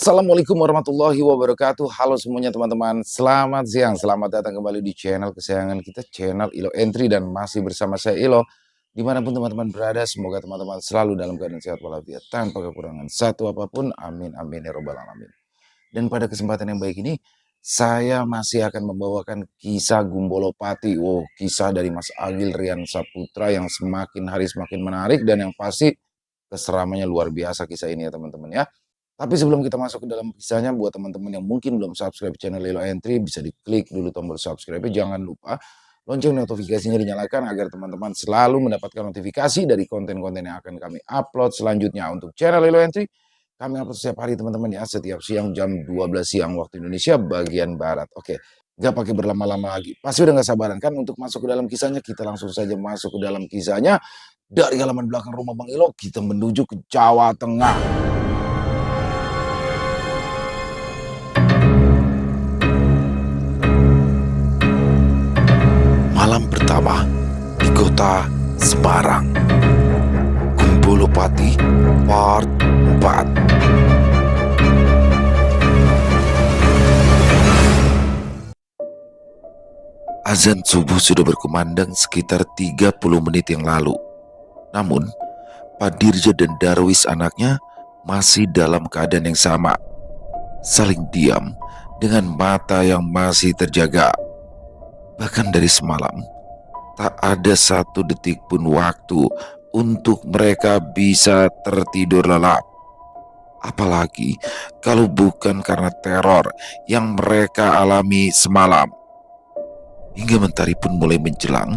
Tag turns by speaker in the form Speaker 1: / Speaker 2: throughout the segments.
Speaker 1: Assalamualaikum warahmatullahi wabarakatuh. Halo semuanya teman-teman, selamat siang, selamat datang kembali di channel kesayangan kita, channel Ilo Entry, dan masih bersama saya Ilo. Dimanapun teman-teman berada, semoga teman-teman selalu dalam keadaan sehat walafiat, tanpa kekurangan satu apapun, amin amin ya robbal alamin. Dan pada kesempatan yang baik ini, saya masih akan membawakan kisah Gumbolopati. Wow, kisah dari Mas Agil Rian Saputra yang semakin hari semakin menarik, dan yang pasti keseramanya luar biasa kisah ini ya teman-teman ya. Tapi sebelum kita masuk ke dalam kisahnya, buat teman-teman yang mungkin belum subscribe channel Lilo Entry, bisa diklik dulu tombol subscribe. Jangan lupa lonceng notifikasinya dinyalakan agar teman-teman selalu mendapatkan notifikasi dari konten-konten yang akan kami upload selanjutnya. Untuk channel Lilo Entry, kami upload setiap hari teman-teman ya, setiap siang jam 12 siang waktu Indonesia bagian Barat. Oke, nggak pakai berlama-lama lagi. Pasti udah nggak sabaran kan untuk masuk ke dalam kisahnya. Kita langsung saja masuk ke dalam kisahnya. Dari halaman belakang rumah Bang Ilo, kita menuju ke Jawa Tengah. Malam pertama di kota Semarang. Gumbolopati Part 4. Azan subuh sudah berkumandang sekitar 30 menit yang lalu. Namun, Pak Dirja dan Darwis anaknya masih dalam keadaan yang sama, saling diam dengan mata yang masih terjaga. Bahkan dari semalam, tak ada satu detik pun waktu untuk mereka bisa tertidur lelap. Apalagi kalau bukan karena teror yang mereka alami semalam. Hingga mentari pun mulai menjelang,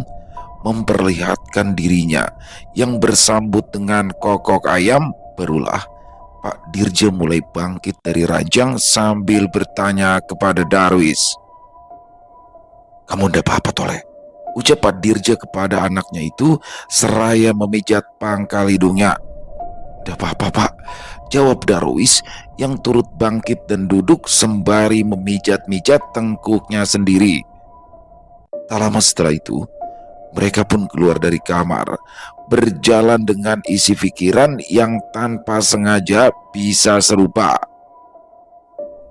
Speaker 1: memperlihatkan dirinya yang bersambut dengan kokok ayam, barulah Pak Dirja mulai bangkit dari ranjang sambil bertanya kepada Darwis. "Kamu ndak apa-apa Toleh?" ucap Pak Dirja kepada anaknya itu seraya memijat pangkal hidungnya. "Ndak apa-apa Pak," jawab Darwis yang turut bangkit dan duduk sembari memijat-mijat tengkuknya sendiri. Tak lama setelah itu, mereka pun keluar dari kamar, berjalan dengan isi pikiran yang tanpa sengaja bisa serupa.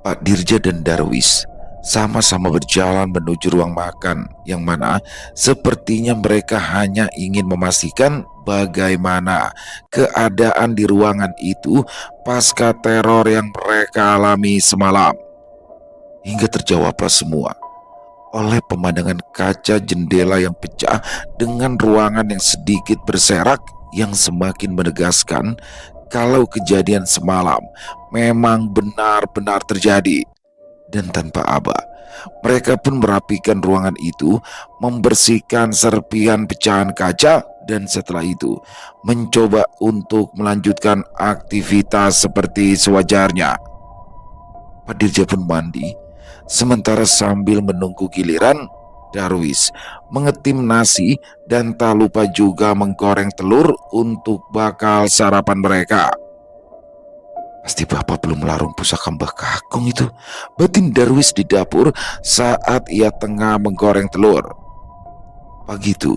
Speaker 1: Pak Dirja dan Darwis sama-sama berjalan menuju ruang makan, yang mana sepertinya mereka hanya ingin memastikan bagaimana keadaan di ruangan itu pasca teror yang mereka alami semalam. Hingga terjawablah semua oleh pemandangan kaca jendela yang pecah dengan ruangan yang sedikit berserak, yang semakin menegaskan kalau kejadian semalam memang benar-benar terjadi. Dan tanpa aba, mereka pun merapikan ruangan itu, membersihkan serpihan pecahan kaca, dan setelah itu mencoba untuk melanjutkan aktivitas seperti sewajarnya. Pak Dirja pun mandi, sementara sambil menunggu giliran, Darwis mengetim nasi dan tak lupa juga menggoreng telur untuk bakal sarapan mereka. "Pasti Bapak belum melarung pusaka Mbah Kakung itu," batin Darwis di dapur saat ia tengah menggoreng telur. Pagi itu,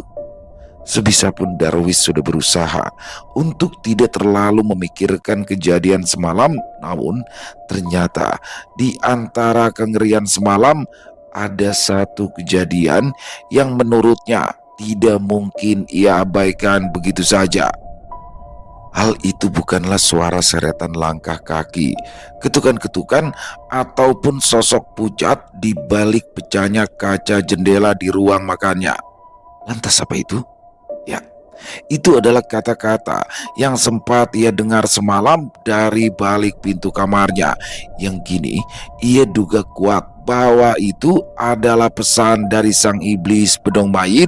Speaker 1: sebisapun Darwis sudah berusaha untuk tidak terlalu memikirkan kejadian semalam, namun ternyata di antara kengerian semalam ada satu kejadian yang menurutnya tidak mungkin ia abaikan begitu saja. Hal itu bukanlah suara seretan langkah kaki, ketukan-ketukan, ataupun sosok pucat di balik pecahnya kaca jendela di ruang makannya. Lantas apa itu? Ya, itu adalah kata-kata yang sempat ia dengar semalam dari balik pintu kamarnya, yang kini ia duga kuat bahwa itu adalah pesan dari sang iblis bedong mayit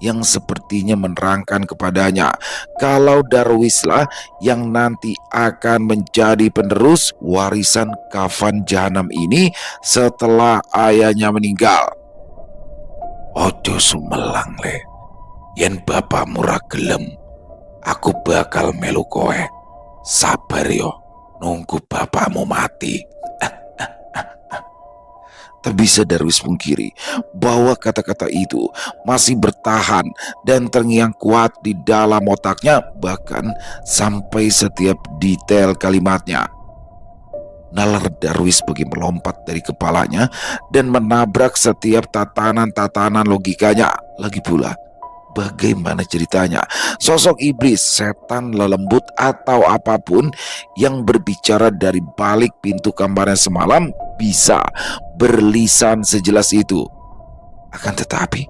Speaker 1: yang sepertinya menerangkan kepadanya kalau Darwislah yang nanti akan menjadi penerus warisan kafan jahanam ini setelah ayahnya meninggal. "Ojo sumelang le, yen bapakmu ra gelem, aku bakal melu kowe. Sabar yo, nunggu bapakmu mati." Tak bisa Darwis pungkiri bahwa kata-kata itu masih bertahan dan terngiang kuat di dalam otaknya, bahkan sampai setiap detail kalimatnya. Nalar Darwis pergi melompat dari kepalanya dan menabrak setiap tatanan-tatanan logikanya. Lagi pula, bagaimana ceritanya sosok iblis, setan, lelembut, atau apapun yang berbicara dari balik pintu kamarnya semalam bisa berlisan sejelas itu? Akan tetapi,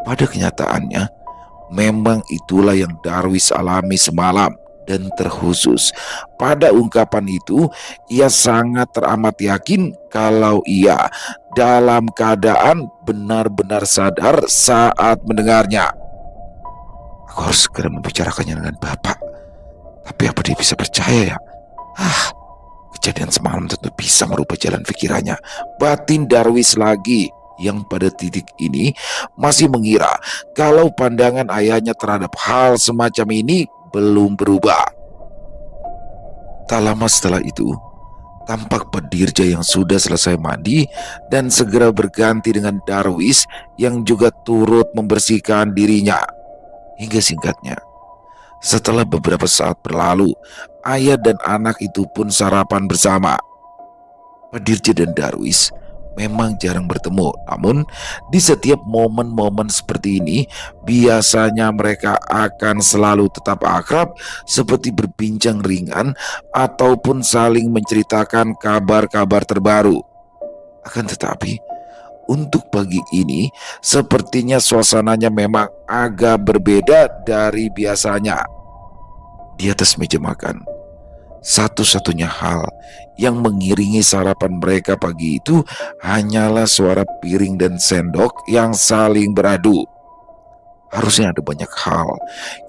Speaker 1: pada kenyataannya, memang itulah yang Darwis alami semalam. Dan terkhusus pada ungkapan itu, ia sangat teramat yakin kalau ia dalam keadaan benar-benar sadar saat mendengarnya. Aku harus segera membicarakannya dengan Bapak. Tapi apa dia bisa percaya ya? Kejadian semalam tentu bisa merubah jalan pikirannya. Batin Darwis lagi yang pada titik ini masih mengira kalau pandangan ayahnya terhadap hal semacam ini belum berubah. Tak lama setelah itu, tampak Pak Dirja yang sudah selesai mandi dan segera berganti dengan Darwis yang juga turut membersihkan dirinya. Hingga singkatnya, setelah beberapa saat berlalu, ayah dan anak itu pun sarapan bersama. Pak Dirja dan Darwis memang jarang bertemu, namun di setiap momen-momen seperti ini biasanya mereka akan selalu tetap akrab, seperti berbincang ringan ataupun saling menceritakan kabar-kabar terbaru. Akan tetapi untuk pagi ini sepertinya suasananya memang agak berbeda dari biasanya. Di atas meja makan, satu-satunya hal yang mengiringi sarapan mereka pagi itu hanyalah suara piring dan sendok yang saling beradu. Harusnya ada banyak hal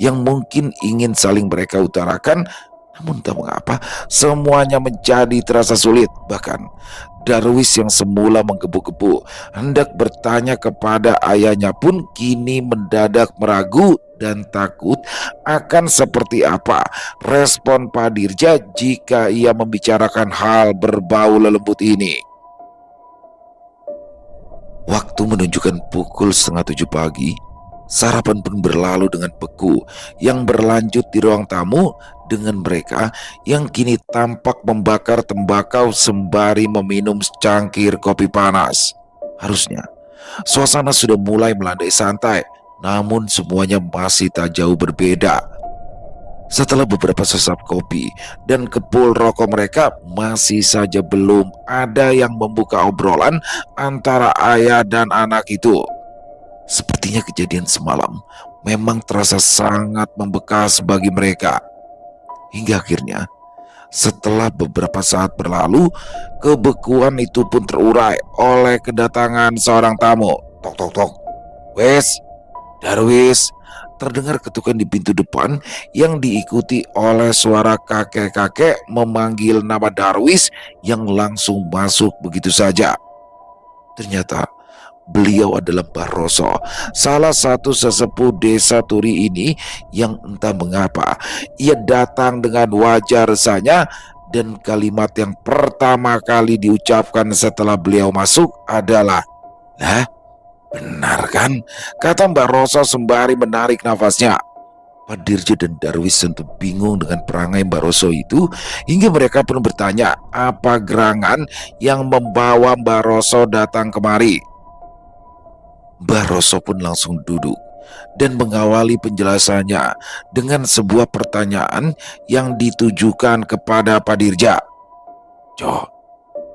Speaker 1: yang mungkin ingin saling mereka utarakan, namun tak mengapa semuanya menjadi terasa sulit. Bahkan Darwis yang semula menggebu-gebu hendak bertanya kepada ayahnya pun kini mendadak meragu dan takut akan seperti apa respon Pak Dirja jika ia membicarakan hal berbau lelembut ini. Waktu menunjukkan pukul 6:30 pagi. Sarapan pun berlalu dengan beku yang berlanjut di ruang tamu dengan mereka yang kini tampak membakar tembakau sembari meminum secangkir kopi panas. Harusnya suasana sudah mulai melandai santai, namun semuanya masih tak jauh berbeda. Setelah beberapa sesap kopi dan kepul rokok mereka, masih saja belum ada yang membuka obrolan antara ayah dan anak itu. Sepertinya kejadian semalam memang terasa sangat membekas bagi mereka. Hingga akhirnya, setelah beberapa saat berlalu, kebekuan itu pun terurai oleh kedatangan seorang tamu. Tok tok tok. Wes, Darwis. Terdengar ketukan di pintu depan yang diikuti oleh suara kakek-kakek memanggil nama Darwis yang langsung masuk begitu saja. Ternyata beliau adalah Barroso, salah satu sesepuh desa Turi ini yang entah mengapa ia datang dengan wajah resahnya, dan kalimat yang pertama kali diucapkan setelah beliau masuk adalah, "Lah, benar kan?" kata Mbak Roso sembari menarik nafasnya. Pak Dirja dan Darwis tentu bingung dengan perangai Mbak Roso itu, hingga mereka pun bertanya apa gerangan yang membawa Mbak Roso datang kemari. Mbah Roso pun langsung duduk dan mengawali penjelasannya dengan sebuah pertanyaan yang ditujukan kepada Pak Dirja. "Jo,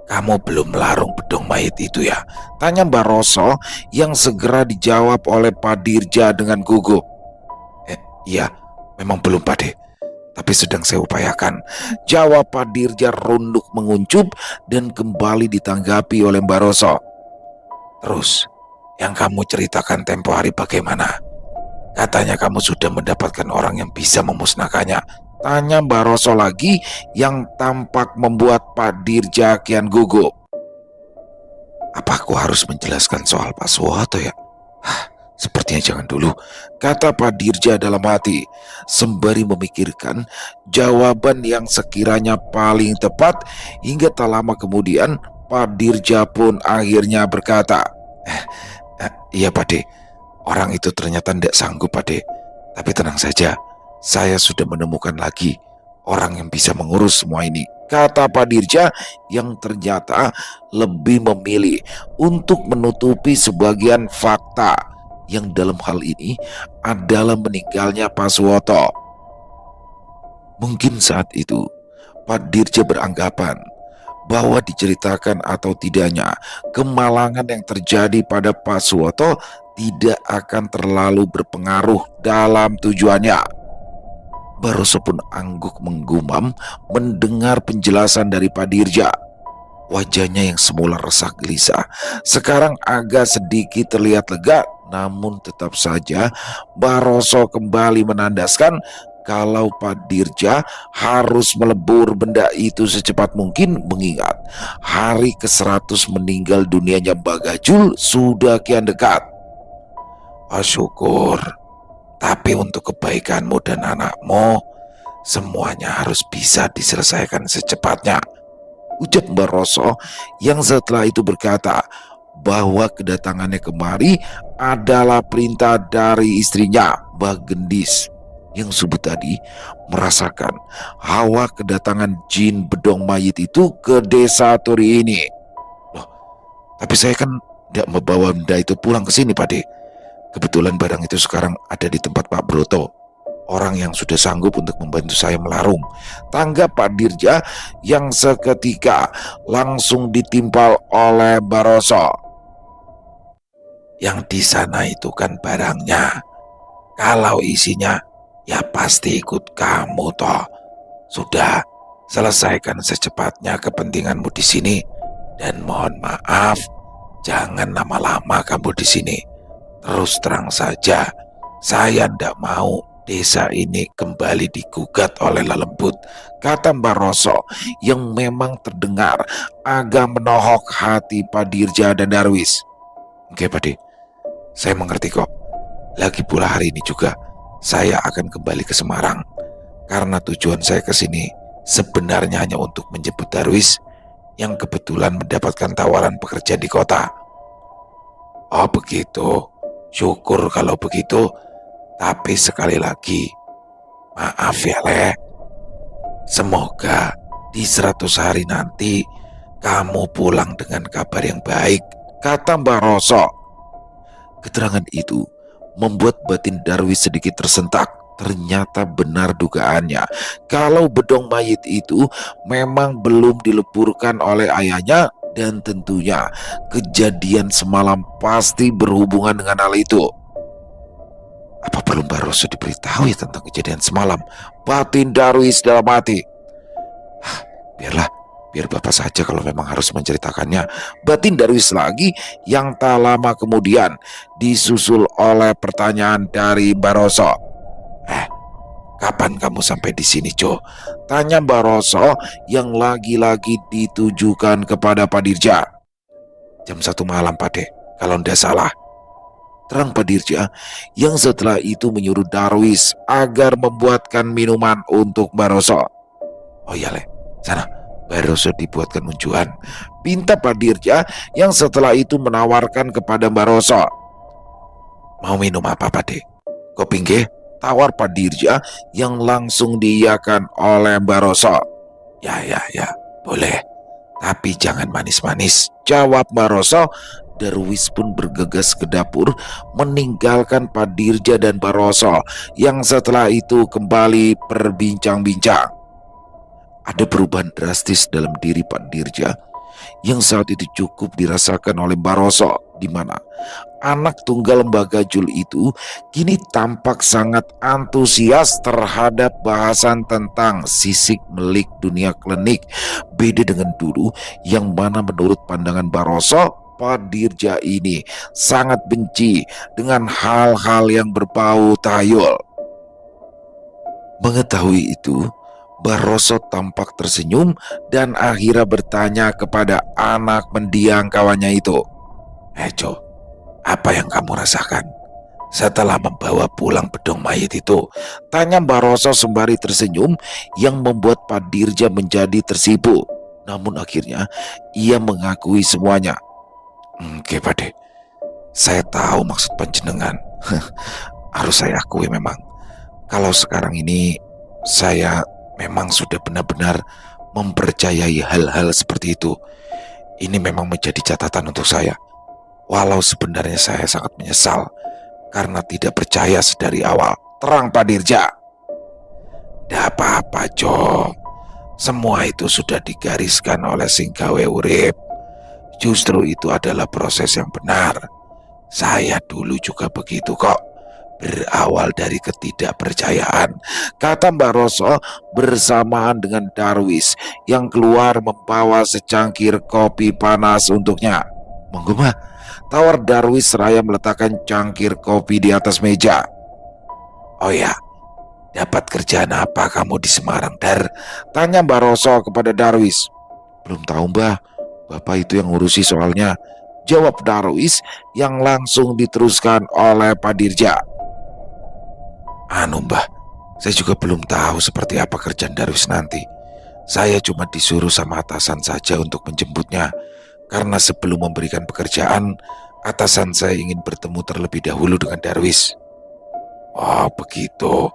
Speaker 1: kamu belum melarung bedong mayit itu ya?" tanya Mbah Roso yang segera dijawab oleh Pak Dirja dengan gugup. Iya, memang belum Pak De, tapi sedang saya upayakan," jawab Pak Dirja runduk menguncup dan kembali ditanggapi oleh Mbah Roso. "Terus, yang kamu ceritakan tempo hari bagaimana? Katanya kamu sudah mendapatkan orang yang bisa memusnahkannya," tanya Mbak Roso lagi yang tampak membuat Pak Dirja kian gugup. "Apa aku harus menjelaskan soal Pak Suwoto ya?" "Sepertinya jangan dulu," kata Pak Dirja dalam hati, sembari memikirkan jawaban yang sekiranya paling tepat. Hingga tak lama kemudian Pak Dirja pun akhirnya berkata, "Iya Pak De, orang itu ternyata tidak sanggup Pak De. Tapi tenang saja, saya sudah menemukan lagi orang yang bisa mengurus semua ini, kata Pak Dirja yang ternyata lebih memilih untuk menutupi sebagian fakta yang dalam hal ini adalah meninggalnya Pak Suwoto. Mungkin saat itu Pak Dirja beranggapan bahwa diceritakan atau tidaknya kemalangan yang terjadi pada Pak Suwoto tidak akan terlalu berpengaruh dalam tujuannya. Baroso pun angguk menggumam mendengar penjelasan dari Pak Dirja. Wajahnya yang semula resah gelisah sekarang agak sedikit terlihat lega, namun tetap saja Baroso kembali menandaskan kalau Pak Dirja harus melebur benda itu secepat mungkin, mengingat hari ke-100 meninggal dunianya Mbak Gajul sudah kian dekat. Syukur, tapi untuk kebaikanmu dan anakmu, semuanya harus bisa diselesaikan secepatnya, ucap Baroso yang setelah itu berkata bahwa kedatangannya kemari adalah perintah dari istrinya, Mbak Gendis, yang subuh tadi merasakan hawa kedatangan jin bedong mayit itu ke desa Turi ini. Loh, tapi saya kan tidak membawa benda itu pulang ke sini, Pak De. Kebetulan barang itu sekarang ada di tempat Pak Broto, orang yang sudah sanggup untuk membantu saya melarung, tanggap Pak Dirja yang seketika langsung ditimpal oleh Baroso. Yang di sana itu kan barangnya, kalau isinya ya pasti ikut kamu toh. Sudah, selesaikan secepatnya kepentinganmu di sini, dan mohon maaf, jangan lama-lama kamu di sini. Terus terang saja, saya tidak mau desa ini kembali digugat oleh lelembut, kata Baroso yang memang terdengar agak menohok hati Pak Dirja dan Darwis. Oke Pak De, saya mengerti kok. Lagi pula hari ini juga saya akan kembali ke Semarang, karena tujuan saya ke sini sebenarnya hanya untuk menjemput Darwis yang kebetulan mendapatkan tawaran pekerjaan di kota. Oh begitu, syukur kalau begitu. Tapi sekali lagi, maaf ya Le, semoga di 100 hari nanti kamu pulang dengan kabar yang baik, kata Baroso. Keterangan itu membuat batin Darwis sedikit tersentak. Ternyata benar dugaannya kalau bedong mayit itu memang belum dileburkan oleh ayahnya, dan tentunya kejadian semalam pasti berhubungan dengan hal itu. Apa belum Baroso diberitahu ya tentang kejadian semalam? Batin Darwis dalam hati. Biar bapak saja kalau memang harus menceritakannya, batin Darwis lagi yang tak lama kemudian disusul oleh pertanyaan dari Baroso. Kapan kamu sampai di sini, Jo? Tanya Baroso yang lagi-lagi ditujukan kepada Pak Dirja. Jam 1 malam, Pak De, kalau tidak salah, terang Pak Dirja yang setelah itu menyuruh Darwis agar membuatkan minuman untuk Baroso. Oh iya Le, sana Baroso dibuatkan unjuan, pinta Pak Dirja yang setelah itu menawarkan kepada Baroso. Mau minum apa Pak De? Kopi nggih? Tawar Pak Dirja yang langsung diiyakan oleh Baroso. Ya, boleh. Tapi jangan manis-manis, jawab Baroso. Darwis pun bergegas ke dapur meninggalkan Pak Dirja dan Baroso yang setelah itu kembali berbincang-bincang. Ada perubahan drastis dalam diri Pak Dirja yang saat itu cukup dirasakan oleh Baroso, di mana anak tunggal Mbak Gajul itu kini tampak sangat antusias terhadap bahasan tentang sisik melik dunia klinik. Beda dengan dulu yang mana menurut pandangan Baroso, Pak Dirja ini sangat benci dengan hal-hal yang berbau tahayul. Mengetahui itu, Baroso tampak tersenyum dan akhirnya bertanya kepada anak mendiang kawannya itu. Jo, apa yang kamu rasakan setelah membawa pulang bedong mayit itu? Tanya Baroso sembari tersenyum yang membuat Pak Dirja menjadi tersipu. Namun akhirnya ia mengakui semuanya. Oke Pak De, saya tahu maksud panjenengan. Harus saya akui memang, kalau sekarang ini saya memang sudah benar-benar mempercayai hal-hal seperti itu. Ini memang menjadi catatan untuk saya. Walau sebenarnya saya sangat menyesal karena tidak percaya sedari awal. Terang Pak Dirja. Tidak apa-apa, Jo. Semua itu sudah digariskan oleh sing gawe urip. Justru itu adalah proses yang benar. Saya dulu juga begitu kok. Berawal dari ketidakpercayaan, kata Mbak Roso bersamaan dengan Darwis yang keluar membawa secangkir kopi panas untuknya. Monggo Mbak, tawar Darwis seraya meletakkan cangkir kopi di atas meja. Oh ya, dapat kerjaan apa kamu di Semarang, Dar? Tanya Mbak Roso kepada Darwis. Belum tahu Mbak, Bapak itu yang ngurusi soalnya, jawab Darwis yang langsung diteruskan oleh Pak Dirja. Anu Mbah, saya juga belum tahu seperti apa kerjaan Darwis nanti. Saya cuma disuruh sama atasan saja untuk menjemputnya. Karena sebelum memberikan pekerjaan, atasan saya ingin bertemu terlebih dahulu dengan Darwis. Oh begitu.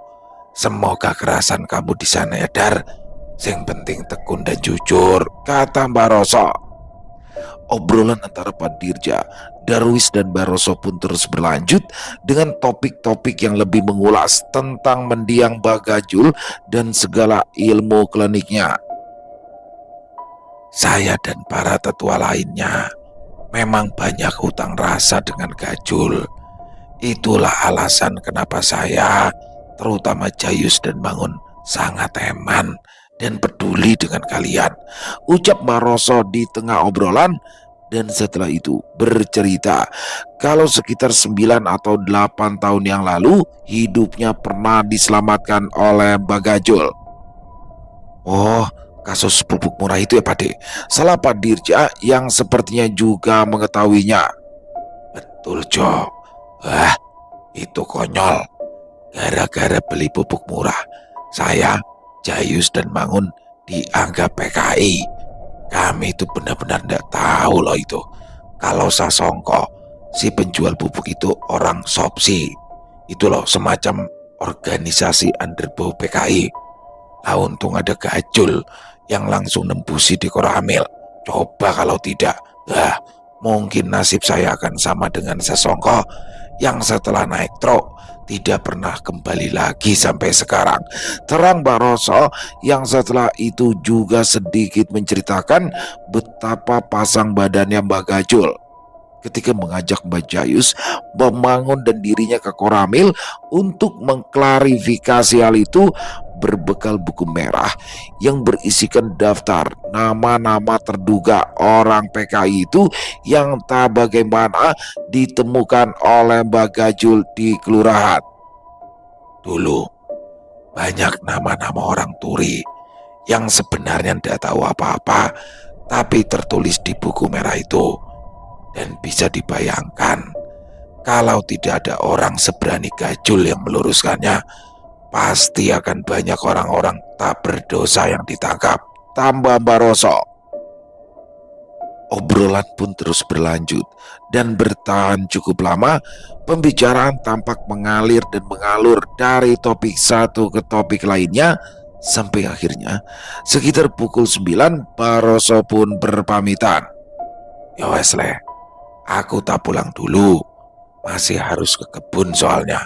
Speaker 1: Semoga kerasan kamu di sana ya Dar. Yang penting tekun dan jujur, kata Mbak Roso. Obrolan antara Pak Dirja, Darwis dan Mbak Roso pun terus berlanjut dengan topik-topik yang lebih mengulas tentang mendiang Bagajul dan segala ilmu kliniknya. Saya dan para tetua lainnya memang banyak hutang rasa dengan Gajul. Itulah alasan kenapa saya, terutama Jayus dan Bangun, sangat eman dan peduli dengan kalian, ucap Mbak Roso di tengah obrolan. Dan setelah itu bercerita kalau sekitar 9 atau 8 tahun yang lalu hidupnya pernah diselamatkan oleh Bagajul. Oh, kasus pupuk murah itu ya Pak De. Salah Pak Dirja yang sepertinya juga mengetahuinya. Betul Jo. Wah, itu konyol. Gara-gara beli pupuk murah, saya, Jayus dan Mangun dianggap PKI. Kami itu benar-benar tidak tahu loh itu. Kalau Sasongko, si penjual pupuk itu orang Sopsi. Itu loh semacam organisasi underbow PKI. Nah untung ada Gajul yang langsung nembusi di Koramil. Coba kalau tidak, mungkin nasib saya akan sama dengan Sasongko yang setelah naik truk tidak pernah kembali lagi sampai sekarang. Terang Mbak Roso yang setelah itu juga sedikit menceritakan betapa pasang badannya Mbak Gajul ketika mengajak Mbak Jayus, Mbak Mangun dan dirinya ke Koramil untuk mengklarifikasi hal itu berbekal buku merah yang berisikan daftar nama-nama terduga orang PKI itu yang tak bagaimana ditemukan oleh Mbak Gajul di kelurahan. Dulu banyak nama-nama orang turi yang sebenarnya tidak tahu apa-apa tapi tertulis di buku merah itu. Dan bisa dibayangkan kalau tidak ada orang seberani Gajul yang meluruskannya, pasti akan banyak orang-orang tak berdosa yang ditangkap, tambah Mbak Roso. Obrolan pun terus berlanjut dan bertahan cukup lama. Pembicaraan tampak mengalir dan mengalur dari topik satu ke topik lainnya sampai akhirnya sekitar pukul 9 Mbak Roso pun berpamitan. Ya wes le, aku tak pulang dulu, masih harus ke kebun soalnya.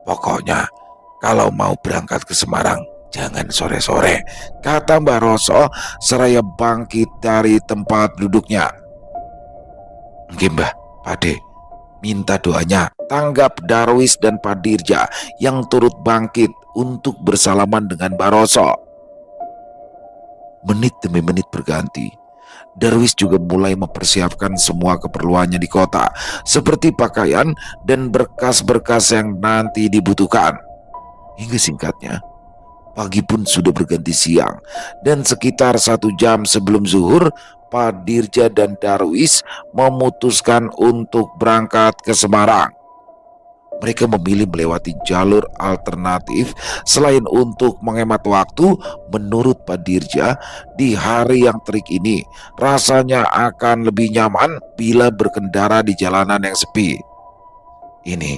Speaker 1: Pokoknya kalau mau berangkat ke Semarang jangan sore-sore, kata Mbak Roso seraya bangkit dari tempat duduknya. Oke Mbah, Pade, minta doanya, tanggap Darwis dan Pak Dirja yang turut bangkit untuk bersalaman dengan Mbak Roso. Menit demi menit berganti. Darwis juga mulai mempersiapkan semua keperluannya di kota, seperti pakaian dan berkas-berkas yang nanti dibutuhkan. Hingga singkatnya, pagi pun sudah berganti siang, dan sekitar 1 jam sebelum zuhur, Pak Dirja dan Darwis memutuskan untuk berangkat ke Semarang. Mereka memilih melewati jalur alternatif selain untuk menghemat waktu. Menurut Pak Dirja, di hari yang terik ini rasanya akan lebih nyaman bila berkendara di jalanan yang sepi. Ini,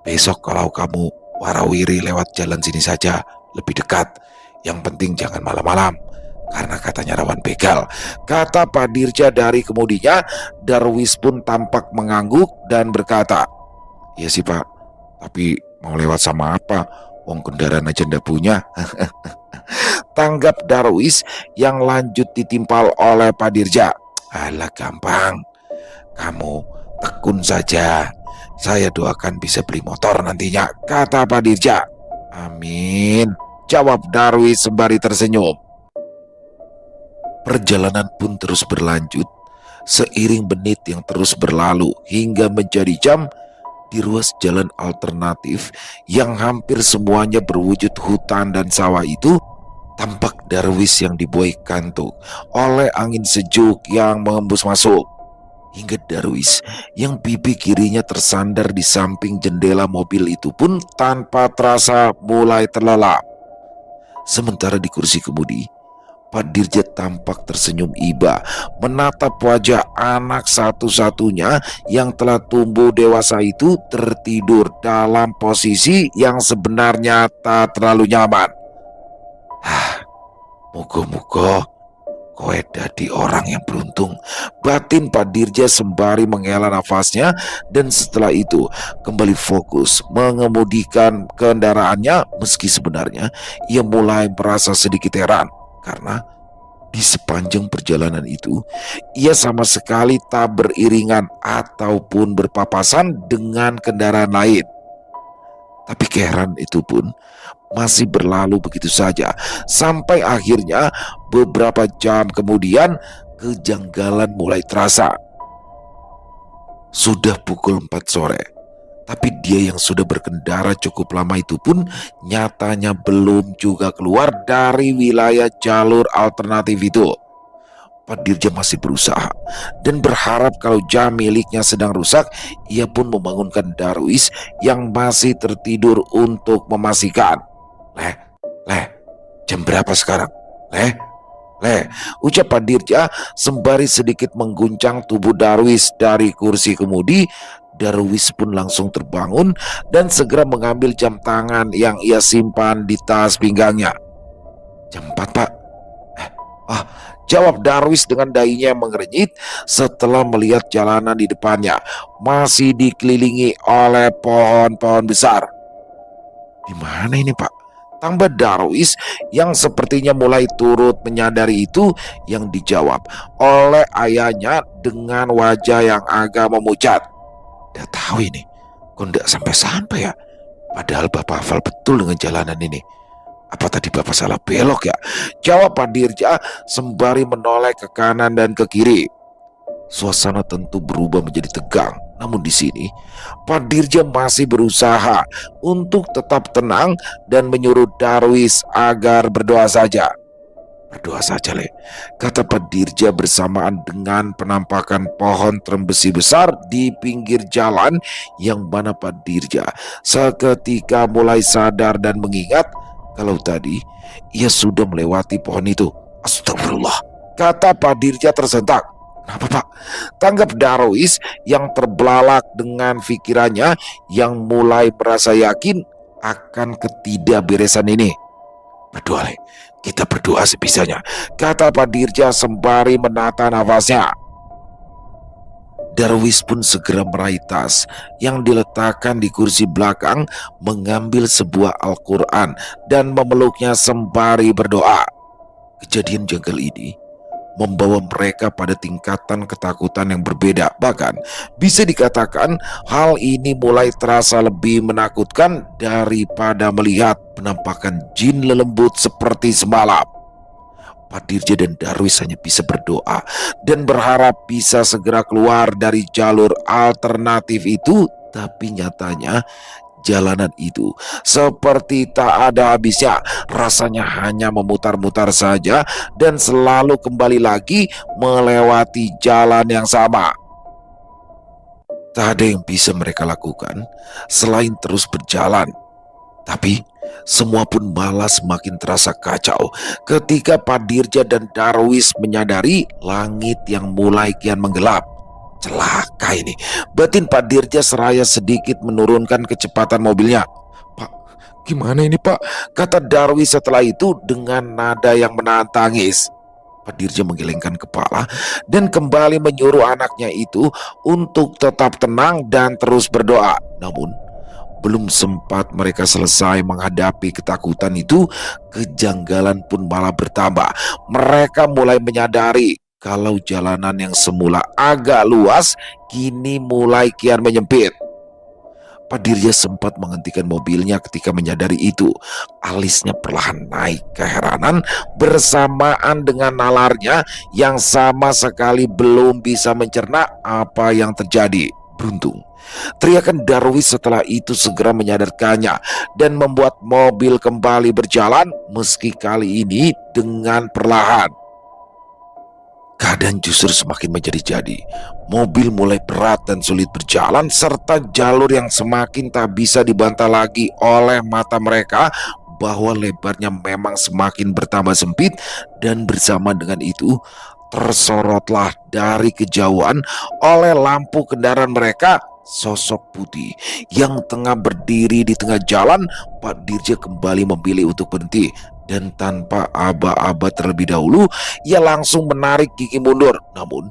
Speaker 1: besok kalau kamu warawiri lewat jalan sini saja, lebih dekat. Yang penting jangan malam-malam, karena katanya rawan begal, kata Pak Dirja dari kemudinya. Darwis pun tampak mengangguk dan berkata, iya sih Pak, tapi mau lewat sama apa? Wong kendaraan aja ndak punya. Tanggap Darwis yang lanjut ditimpal oleh Pak Dirja. Alah gampang, kamu tekun saja. Saya doakan bisa beli motor nantinya, kata Pak Dirja. Amin, jawab Darwis sembari tersenyum. Perjalanan pun terus berlanjut seiring menit yang terus berlalu hingga menjadi jam. Di ruas jalan alternatif yang hampir semuanya berwujud hutan dan sawah itu, tampak Darwis yang dibuai kantuk oleh angin sejuk yang mengembus masuk. Hingga Darwis yang pipi kirinya tersandar di samping jendela mobil itu pun tanpa terasa mulai terlelap. Sementara di kursi kemudi, Pak Dirja tampak tersenyum iba menatap wajah anak satu-satunya yang telah tumbuh dewasa itu tertidur dalam posisi yang sebenarnya tak terlalu nyaman. Muga-muga kowe dadi orang yang beruntung, batin Pak Dirja sembari menghela nafasnya, dan setelah itu kembali fokus mengemudikan kendaraannya, meski sebenarnya ia mulai merasa sedikit heran karena di sepanjang perjalanan itu ia sama sekali tak beriringan ataupun berpapasan dengan kendaraan lain. Tapi keheranan itu pun masih berlalu begitu saja, sampai akhirnya beberapa jam kemudian kejanggalan mulai terasa. Sudah pukul 4 sore, tapi dia yang sudah berkendara cukup lama itu pun nyatanya belum juga keluar dari wilayah jalur alternatif itu. Pak Dirja masih berusaha dan berharap kalau jam miliknya sedang rusak. Ia pun membangunkan Darwis yang masih tertidur untuk memastikan. Leh, jam berapa sekarang? Leh, ucap Pak Dirja sembari sedikit mengguncang tubuh Darwis dari kursi kemudi. Darwis pun langsung terbangun dan segera mengambil jam tangan yang ia simpan di tas pinggangnya. Jam 4 Pak. Jawab Darwis dengan dahinya yang mengernyit setelah melihat jalanan di depannya masih dikelilingi oleh pohon-pohon besar. Di mana ini Pak? Tambah Darwis yang sepertinya mulai turut menyadari itu, yang dijawab oleh ayahnya dengan wajah yang agak memucat. Udah tahu ini, kok ndak sampai-sampai ya? Padahal Bapak hafal betul dengan jalanan ini. Apa tadi Bapak salah belok ya? Jawab Pak Dirja sembari menoleh ke kanan dan ke kiri. Suasana tentu berubah menjadi tegang. Namun di sini Pak Dirja masih berusaha untuk tetap tenang dan menyuruh Darwis agar berdoa saja. Berdoa saja Le, kata Pak Dirja bersamaan dengan penampakan pohon trembesi besar di pinggir jalan, yang mana Pak Dirja seketika mulai sadar dan mengingat kalau tadi ia sudah melewati pohon itu. Astagfirullah, kata Pak Dirja tersentak. Kenapa Pak? Tanggap Darwis yang terbelalak dengan pikirannya yang mulai merasa yakin akan ketidakberesan ini. Berdoa Le, kita berdoa sebisanya, kata Pak Dirja sembari menata nafasnya. Darwis pun segera meraih tas yang diletakkan di kursi belakang, mengambil sebuah Al-Quran dan memeluknya sembari berdoa. Kejadian janggal ini membawa mereka pada tingkatan ketakutan yang berbeda. Bahkan bisa dikatakan hal ini mulai terasa lebih menakutkan daripada melihat penampakan jin lelembut seperti semalam. Pak Dirja dan Darwis hanya bisa berdoa dan berharap bisa segera keluar dari jalur alternatif itu. Tapi nyatanya jalanan itu seperti tak ada habisnya. Rasanya hanya memutar-mutar saja dan selalu kembali lagi melewati jalan yang sama. Tak ada yang bisa mereka lakukan selain terus berjalan. Tapi semua pun malah semakin terasa kacau ketika Pak Dirja dan Darwis menyadari langit yang mulai kian menggelap. Celaka ini, batin Pak Dirja seraya sedikit menurunkan kecepatan mobilnya. Pak, Gimana ini Pak? Kata Darwis setelah itu dengan nada yang menahan tangis. Pak Dirja menggelengkan kepala dan kembali menyuruh anaknya itu untuk tetap tenang dan terus berdoa. Namun, belum sempat mereka selesai menghadapi ketakutan itu, kejanggalan pun malah bertambah. Mereka mulai menyadari kalau jalanan yang semula agak luas, kini mulai kian menyempit. Pak Dirja sempat menghentikan mobilnya ketika menyadari itu. Alisnya perlahan naik keheranan bersamaan dengan nalarnya yang sama sekali belum bisa mencerna apa yang terjadi. Beruntung, teriakan Darwis setelah itu segera menyadarkannya dan membuat mobil kembali berjalan meski kali ini dengan perlahan. Keadaan justru semakin menjadi-jadi. Mobil mulai berat dan sulit berjalan serta jalur yang semakin tak bisa dibantah lagi oleh mata mereka bahwa lebarnya memang semakin bertambah sempit, dan bersama dengan itu tersorotlah dari kejauhan oleh lampu kendaraan mereka sosok putih yang tengah berdiri di tengah jalan. Pak Dirja kembali memilih untuk berhenti dan tanpa aba-aba terlebih dahulu ia langsung menarik gigi mundur. Namun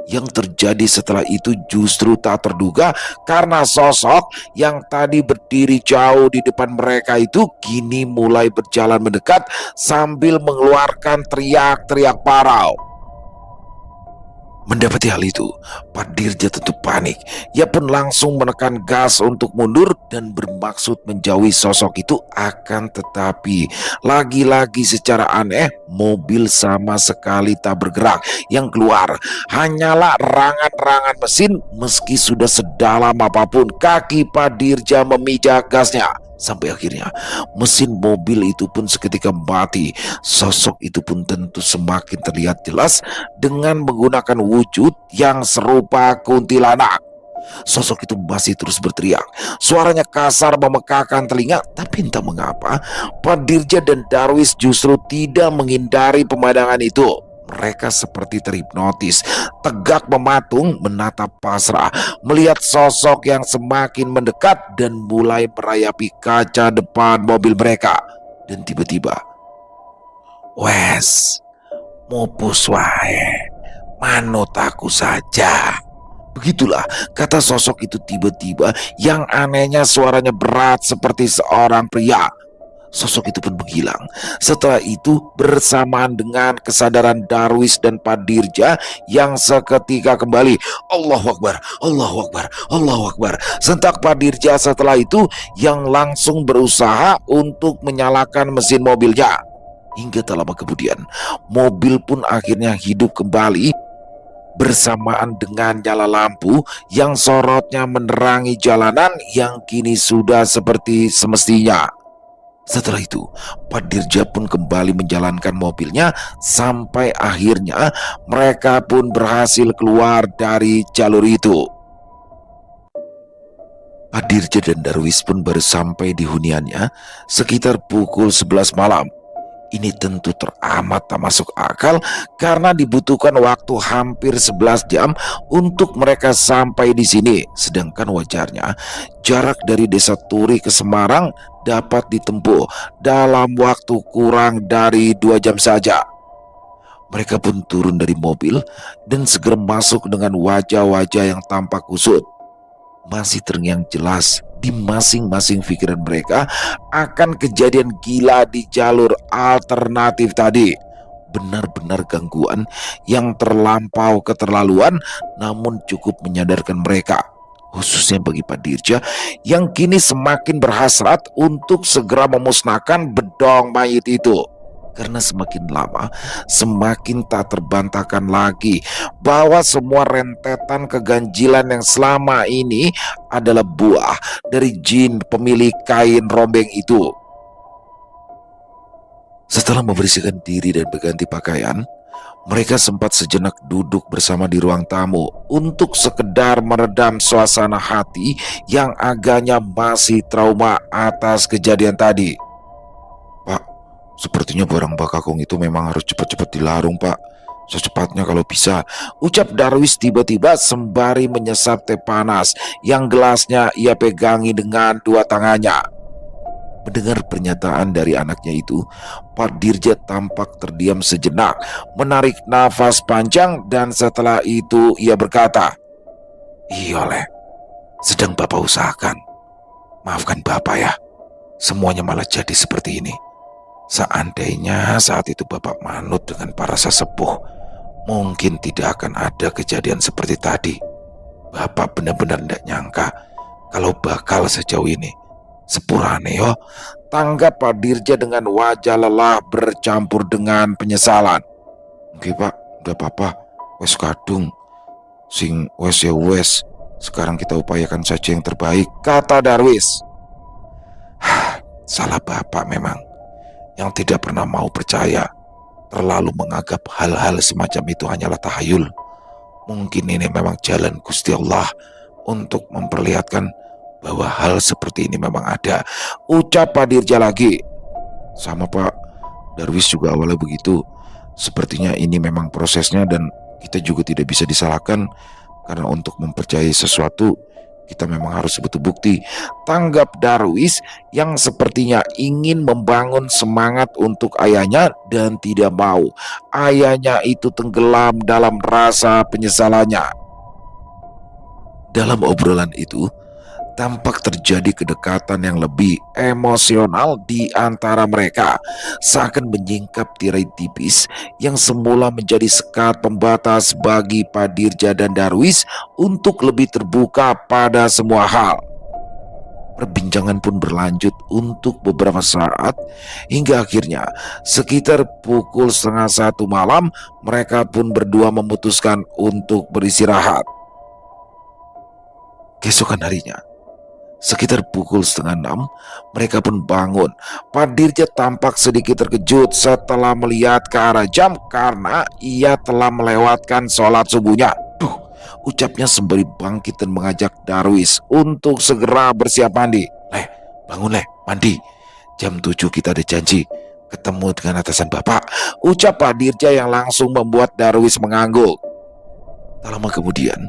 Speaker 1: yang terjadi setelah itu justru tak terduga, karena sosok yang tadi berdiri jauh di depan mereka itu kini mulai berjalan mendekat sambil mengeluarkan teriak-teriak parau. Mendapati hal itu, Pak Dirja tentu panik. Ia pun langsung menekan gas untuk mundur dan bermaksud menjauhi sosok itu. Akan tetapi, lagi-lagi secara aneh, mobil sama sekali tak bergerak. Yang keluar hanyalah rangan-rangan mesin. Meski sudah sedalam apapun kaki Pak Dirja memijak gasnya, sampai akhirnya mesin mobil itu pun seketika mati. Sosok itu pun tentu semakin terlihat jelas dengan menggunakan wujud yang serupa kuntilanak. Sosok itu masih terus berteriak. Suaranya kasar memekakan telinga, tapi entah mengapa Pak Dirja dan Darwis justru tidak menghindari pemandangan itu. Mereka seperti terhipnotis, tegak mematung, menatap pasrah, melihat sosok yang semakin mendekat dan mulai merayapi kaca depan mobil mereka. Dan tiba-tiba, "Wes, mupus wae, manut aku saja." Begitulah kata sosok itu tiba-tiba, yang anehnya suaranya berat seperti seorang pria. Sosok itu pun menghilang. Setelah itu bersamaan dengan kesadaran Darwis dan Pak Dirja yang seketika kembali. Allahu Akbar, Allahu Akbar, Allahu Akbar, sentak Pak Dirja setelah itu yang langsung berusaha untuk menyalakan mesin mobilnya. Hingga tak lama kemudian, mobil pun akhirnya hidup kembali bersamaan dengan nyala lampu yang sorotnya menerangi jalanan yang kini sudah seperti semestinya. Setelah itu, Pak Dirja pun kembali menjalankan mobilnya sampai akhirnya mereka pun berhasil keluar dari jalur itu. Pak Dirja dan Darwis pun baru sampai di huniannya sekitar pukul 11 malam. Ini tentu teramat tak masuk akal karena dibutuhkan waktu hampir 11 jam untuk mereka sampai di sini. Sedangkan wajarnya jarak dari Desa Turi ke Semarang dapat ditempuh dalam waktu kurang dari 2 jam saja. Mereka pun turun dari mobil dan segera masuk dengan wajah-wajah yang tampak kusut. Masih terngiang jelas di masing-masing pikiran mereka akan kejadian gila di jalur alternatif tadi. Benar-benar gangguan yang terlampau keterlaluan, namun cukup menyadarkan mereka, khususnya bagi Pak Dirja yang kini semakin berhasrat untuk segera memusnahkan bedong mayit itu. Karena semakin lama semakin tak terbantahkan lagi bahwa semua rentetan keganjilan yang selama ini adalah buah dari jin pemilik kain rombeng itu. Setelah membersihkan diri dan berganti pakaian, mereka sempat sejenak duduk bersama di ruang tamu untuk sekedar meredam suasana hati yang agaknya masih trauma atas kejadian tadi. "Pak, sepertinya barang Bakakung itu memang harus cepat-cepat dilarung, Pak. Secepatnya kalau bisa," ucap Darwis tiba-tiba sembari menyesap teh panas yang gelasnya ia pegangi dengan dua tangannya. Mendengar pernyataan dari anaknya itu, Pak Dirja tampak terdiam sejenak, menarik nafas panjang, dan setelah itu ia berkata, "Iya, Le, sedang Bapak usahakan. Maafkan Bapak ya, semuanya malah jadi seperti ini. Seandainya saat itu Bapak manut dengan para sesepuh, mungkin tidak akan ada kejadian seperti tadi. Bapak benar-benar tidak nyangka kalau bakal sejauh ini. Sepurane yo," tanggap Pak Dirja dengan wajah lelah bercampur dengan penyesalan. "Oke Pak, udah apa-apa, wes kadung. Sing wes ya wes, sekarang kita upayakan saja yang terbaik," kata Darwis. "Salah Bapak memang, yang tidak pernah mau percaya, terlalu menganggap hal-hal semacam itu hanyalah tahayul. Mungkin ini memang jalan Gusti Allah untuk memperlihatkan bahwa hal seperti ini memang ada," ucap Pak Dirja lagi. "Sama Pak, Darwis juga awalnya begitu. Sepertinya ini memang prosesnya dan kita juga tidak bisa disalahkan karena untuk mempercayai sesuatu kita memang harus butuh bukti," tanggap Darwis yang sepertinya ingin membangun semangat untuk ayahnya dan tidak mau ayahnya itu tenggelam dalam rasa penyesalannya. Dalam obrolan itu, tampak terjadi kedekatan yang lebih emosional di antara mereka, seakan menyingkap tirai tipis yang semula menjadi sekat pembatas bagi Pak Dirja dan Darwis untuk lebih terbuka pada semua hal. Perbincangan pun berlanjut untuk beberapa saat, hingga akhirnya sekitar pukul 12:30 malam mereka pun berdua memutuskan untuk beristirahat. Keesokan harinya, sekitar pukul 5:30, mereka pun bangun. Pak Dirja tampak sedikit terkejut setelah melihat ke arah jam karena ia telah melewatkan sholat subuhnya. "Duh," ucapnya sembari bangkit dan mengajak Darwis untuk segera bersiap mandi. "Leh, bangun Leh, mandi. Jam 7 kita ada janji ketemu dengan atasan Bapak," ucap Pak Dirja yang langsung membuat Darwis mengangguk. Tak lama kemudian,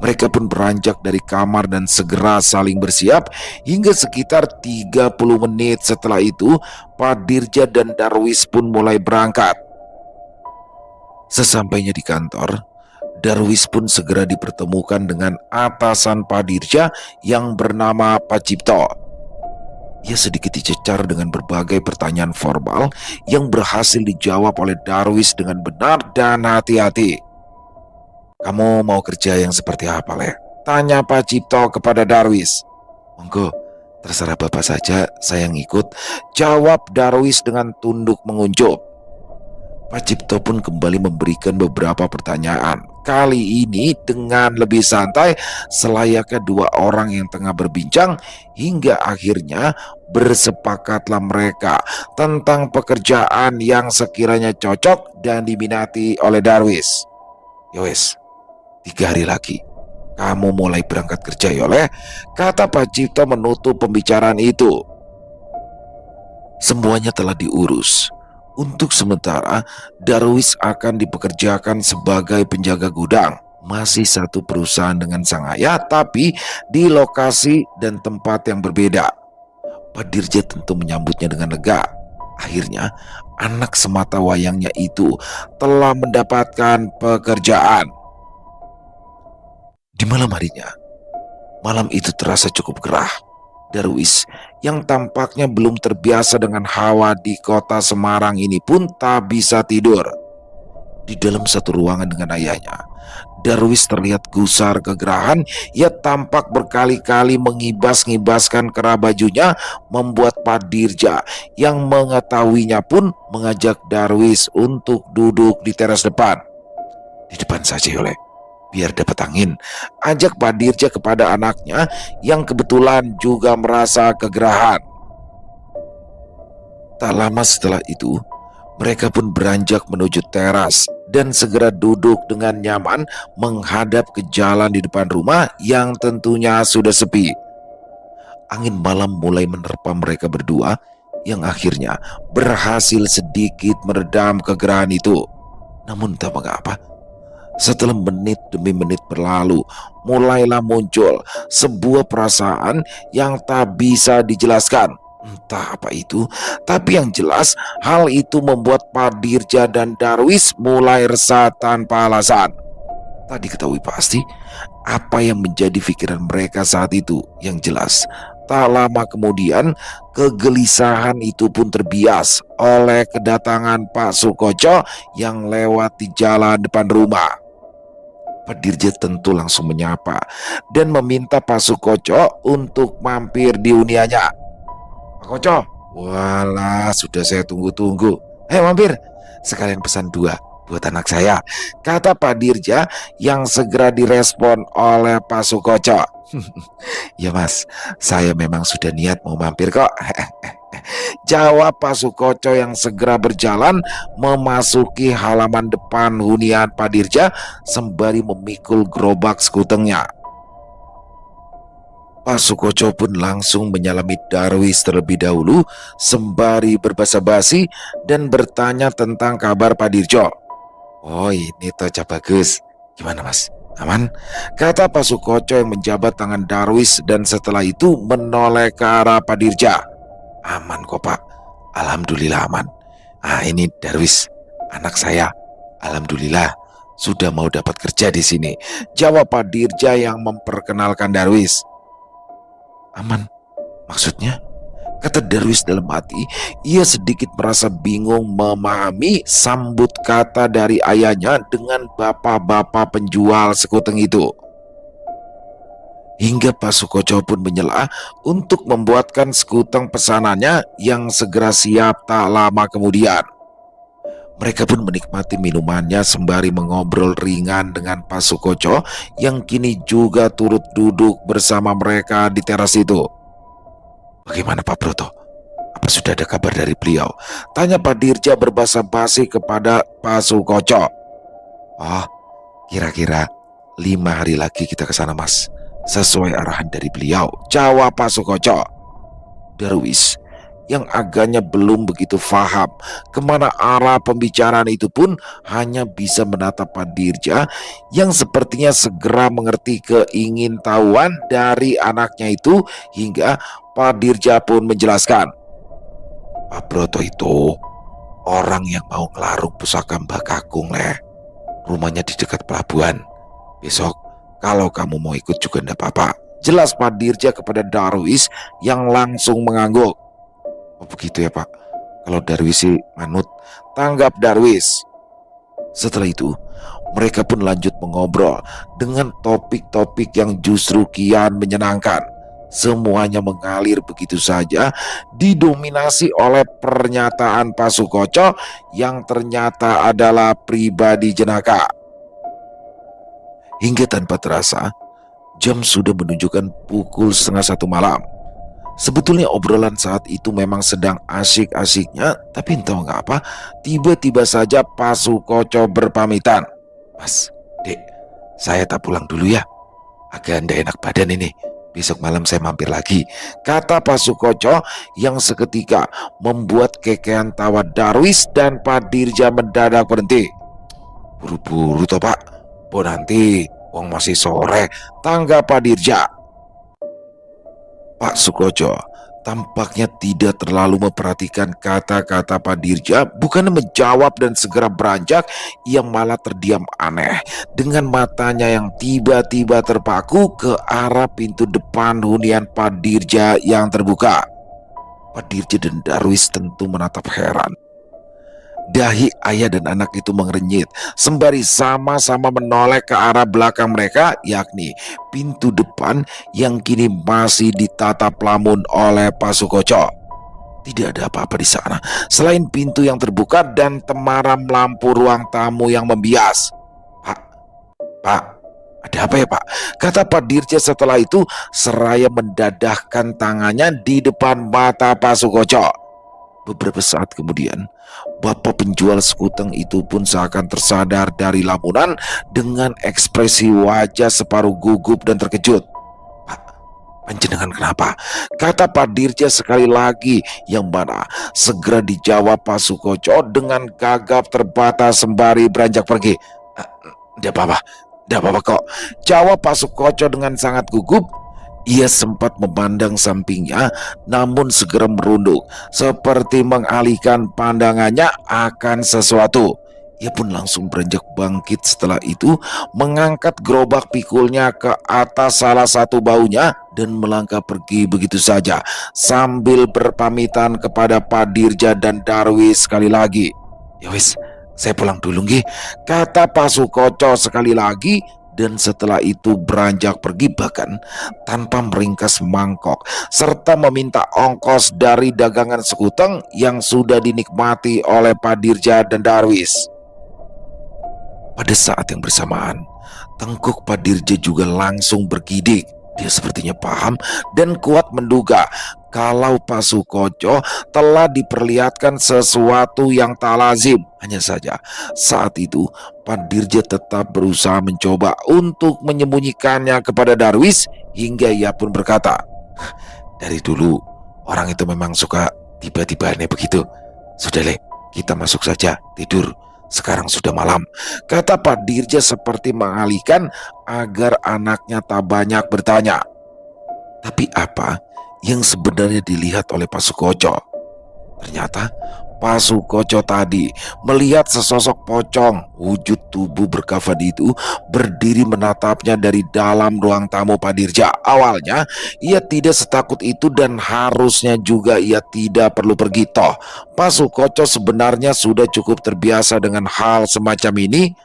Speaker 1: mereka pun beranjak dari kamar dan segera saling bersiap. Hingga sekitar 30 menit setelah itu, Pak Dirja dan Darwis pun mulai berangkat. Sesampainya di kantor, Darwis pun segera dipertemukan dengan atasan Pak Dirja yang bernama Pak Cipto. Ia sedikit dicecar dengan berbagai pertanyaan formal yang berhasil dijawab oleh Darwis dengan benar dan hati-hati. "Kamu mau kerja yang seperti apa, Le?" tanya Pak Cipto kepada Darwis. "Monggo, terserah Bapak saja, saya yang ikut," jawab Darwis dengan tunduk menguncup. Pak Cipto pun kembali memberikan beberapa pertanyaan, kali ini dengan lebih santai selayaknya dua orang yang tengah berbincang, hingga akhirnya bersepakatlah mereka tentang pekerjaan yang sekiranya cocok dan diminati oleh Darwis. "Yowes, 3 hari lagi kamu mulai berangkat kerja Yoleh," kata Pak Cipto menutup pembicaraan itu. Semuanya telah diurus. Untuk sementara, Darwis akan dipekerjakan sebagai penjaga gudang. Masih satu perusahaan dengan sang ayah, tapi di lokasi dan tempat yang berbeda. Pak Dirja tentu menyambutnya dengan lega. Akhirnya, anak semata wayangnya itu telah mendapatkan pekerjaan. Di malam harinya, malam itu terasa cukup gerah. Darwis yang tampaknya belum terbiasa dengan hawa di kota Semarang ini pun tak bisa tidur. Di dalam satu ruangan dengan ayahnya, Darwis terlihat gusar kegerahan. Ia tampak berkali-kali mengibas-ngibaskan kerah bajunya, membuat Pak Dirja yang mengetahuinya pun mengajak Darwis untuk duduk di teras depan. "Di depan saja Yoleh, biar dapat angin," ajak Pak Dirja kepada anaknya yang kebetulan juga merasa kegerahan. Tak lama setelah itu, mereka pun beranjak menuju teras dan segera duduk dengan nyaman menghadap ke jalan di depan rumah yang tentunya sudah sepi. Angin malam mulai menerpa mereka berdua, yang akhirnya berhasil sedikit meredam kegerahan itu. Namun tak mengapa, setelah menit demi menit berlalu, mulailah muncul sebuah perasaan yang tak bisa dijelaskan. Entah apa itu, tapi yang jelas hal itu membuat Pak Dirja dan Darwis mulai resah tanpa alasan. Tak diketahui pasti apa yang menjadi pikiran mereka saat itu. Yang jelas, tak lama kemudian kegelisahan itu pun terbias oleh kedatangan Pak Sukoco yang lewat di jalan depan rumah. Pak Dirja tentu langsung menyapa dan meminta Pak Sukoco untuk mampir di huniannya. Pak Koco, walah sudah saya tunggu-tunggu. Mampir, sekalian pesan dua buat anak saya, kata Pak Dirja yang segera direspon oleh Pak Sukoco. Ya mas, saya memang sudah niat mau mampir kok. Jawab Pak Sukoco yang segera berjalan memasuki halaman depan hunian Pak Dirja sembari memikul gerobak sekutengnya. Pak Sukoco pun langsung menyalami Darwis terlebih dahulu sembari berbasa-basi dan bertanya tentang kabar Pak Dirjo. Oh ini toh bagus. Gimana mas? Aman? Kata Pak Sukoco yang menjabat tangan Darwis dan setelah itu menoleh ke arah Pak Dirja. Aman kok pak. Alhamdulillah aman. Ini Darwis, anak saya. Alhamdulillah sudah mau dapat kerja di sini. Jawab Pak Dirja yang memperkenalkan Darwis. Aman? Maksudnya? Kata Darwis dalam hati. Ia sedikit merasa bingung memahami sambut kata dari ayahnya dengan bapak-bapak penjual sekuteng itu. Hingga Pak Sukoco pun menyela untuk membuatkan sekuteng pesanannya yang segera siap tak lama kemudian. Mereka pun menikmati minumannya sembari mengobrol ringan dengan Pak Sukoco yang kini juga turut duduk bersama mereka di teras itu. Bagaimana Pak Broto? Apa sudah ada kabar dari beliau? Tanya Pak Dirja berbahasa basi kepada Pak Sukoco. Oh, kira-kira 5 hari lagi kita ke sana mas. Sesuai arahan dari beliau, jawab Pak Sukoco. Darwis yang agaknya belum begitu paham kemana arah pembicaraan itu pun hanya bisa menatap Pak Dirja yang sepertinya segera mengerti keingintahuan dari anaknya itu hingga Pak Dirja pun menjelaskan. Pak Broto itu orang yang mau ngelarung pusaka Mbak Kakung leh. Rumahnya di dekat pelabuhan. Besok kalau kamu mau ikut juga enggak apa-apa. Jelas Pak Dirja kepada Darwis yang langsung mengangguk. Oh begitu ya Pak. Kalau Darwis sih manut, tanggap Darwis. Setelah itu mereka pun lanjut mengobrol dengan topik-topik yang justru kian menyenangkan. Semuanya mengalir begitu saja, didominasi oleh pernyataan Pak Sukoco yang ternyata adalah pribadi jenaka. Hingga tanpa terasa, jam sudah menunjukkan pukul 12:30 malam. Sebetulnya obrolan saat itu memang sedang asik-asiknya, tapi entah mengapa tiba-tiba saja Pak Sukoco berpamitan. Mas, dek, saya tak pulang dulu ya. Agak ndak enak badan ini. Besok malam saya mampir lagi, kata Pak Sukoco yang seketika membuat kekean tawa Darwis dan Pak Dirja mendadak berhenti. Buru-buru toh Pak, bo nanti wong masih sore, tanggap Pak Dirja. Pak Sukoco tampaknya tidak terlalu memperhatikan kata-kata Pak Dirja, bukannya menjawab dan segera beranjak, ia malah terdiam aneh dengan matanya yang tiba-tiba terpaku ke arah pintu depan hunian Pak Dirja yang terbuka. Pak Dirja dan Darwis tentu menatap heran. Dahi ayah dan anak itu mengerenyit sembari sama-sama menoleh ke arah belakang mereka, yakni pintu depan yang kini masih ditatap lamun oleh Pak Sukoco. Tidak ada apa-apa di sana selain pintu yang terbuka dan temaram lampu ruang tamu yang membias. Pak, ada apa ya Pak? Kata Pak Dirja setelah itu seraya mendadahkan tangannya di depan mata Pak Sukoco. Beberapa saat kemudian, bapak penjual sekuteng itu pun seakan tersadar dari lamunan dengan ekspresi wajah separuh gugup dan terkejut. Pak, panjenengan kenapa? Kata Pak Dirja sekali lagi, yang mana segera dijawab Pak Sukoco dengan gagap terbatas sembari beranjak pergi. Tidak apa-apa, tidak apa-apa kok, jawab Pak Sukoco dengan sangat gugup. Ia sempat memandang sampingnya, namun segera merunduk, seperti mengalihkan pandangannya akan sesuatu. Ia pun langsung beranjak bangkit setelah itu, mengangkat gerobak pikulnya ke atas salah satu baunya dan melangkah pergi begitu saja, sambil berpamitan kepada Pak Dirja dan Darwis sekali lagi. "Ya wis, saya pulang dulu nggih," kata Pak Sukoco sekali lagi, dan setelah itu beranjak pergi bahkan tanpa meringkas mangkok, serta meminta ongkos dari dagangan sekuteng yang sudah dinikmati oleh Pak Dirja dan Darwis. Pada saat yang bersamaan, tengkuk Pak Dirja juga langsung bergidik. Dia sepertinya paham dan kuat menduga kalau Pak Sukoco telah diperlihatkan sesuatu yang tak lazim. Hanya saja saat itu Pak Dirja tetap berusaha mencoba untuk menyembunyikannya kepada Darwis, hingga ia pun berkata, "Dari dulu orang itu memang suka tiba-tiba aneh begitu. Sudah Le, kita masuk saja tidur. Sekarang sudah malam," kata Pak Dirja seperti mengalihkan agar anaknya tak banyak bertanya. Tapi apa yang sebenarnya dilihat oleh Pak Sukoco? Ternyata Pak Sukoco tadi melihat sesosok pocong wujud tubuh berkafan itu berdiri menatapnya dari dalam ruang tamu Pak Dirja. Awalnya ia tidak setakut itu dan harusnya juga ia tidak perlu pergi, toh Pak Sukoco sebenarnya sudah cukup terbiasa dengan hal semacam ini.